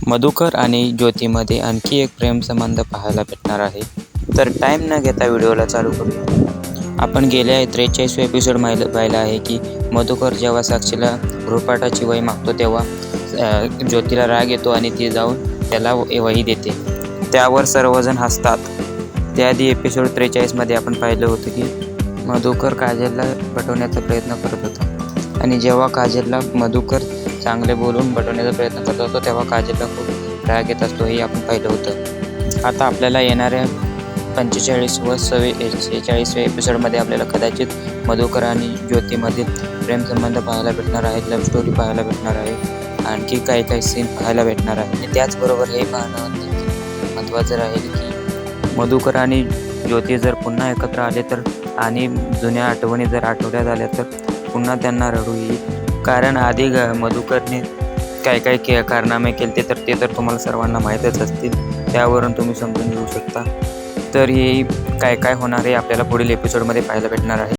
मधुकर आणि ज्योतीमध्ये आणखी एक प्रेमसंबंध पाहायला भेटणार आहे. तर टाईम न घेता व्हिडिओला चालू करूया. आपण गेल्या 43व्या एपिसोड पाहिला आहे की मधुकर जेव्हा साक्षीला गृहपाठाची वही मागतो तेव्हा ज्योतीला राग येतो आणि ती जाऊन त्याला वही देते. त्यावर सर्वजण हसतात. त्याआधी एपिसोड 43मध्ये आपण पाहिलं होतं की मधुकर काजलला पटवण्याचा प्रयत्न करत होता आणि जेव्हा काजलला मधुकर चांगले बोलून पटवण्याचा प्रयत्न करत असतो तेव्हा काजलला खूप राग येत असतो, हे आपण पाहिलं होतं. आता आपल्याला येणाऱ्या 45 व 46व्या एपिसोडमध्ये आपल्याला कदाचित मधुकर आणि ज्योतीमधील प्रेमसंबंध पाहायला भेटणार आहेत, लव्ह स्टोरी पाहायला भेटणार आहे, आणखी काही सीन पाहायला भेटणार आहे. आणि त्याचबरोबर हे पाहणं महत्त्वाचं राहील की मधुकर आणि ज्योती जर पुन्हा एकत्र आले तर आणि जुन्या आठवणी जर आठवण्यात आल्या तर पुन्हा त्यांना रडू येईल. कारण आधी मधुकरने काय कारनामे केले तर ते तर तुम्हाला सर्वांना माहीतच असतील, त्यावरून तुम्ही समजून घेऊ शकता. तर हे काय होणार आहे आपल्याला पुढील एपिसोडमध्ये पाहायला भेटणार आहे.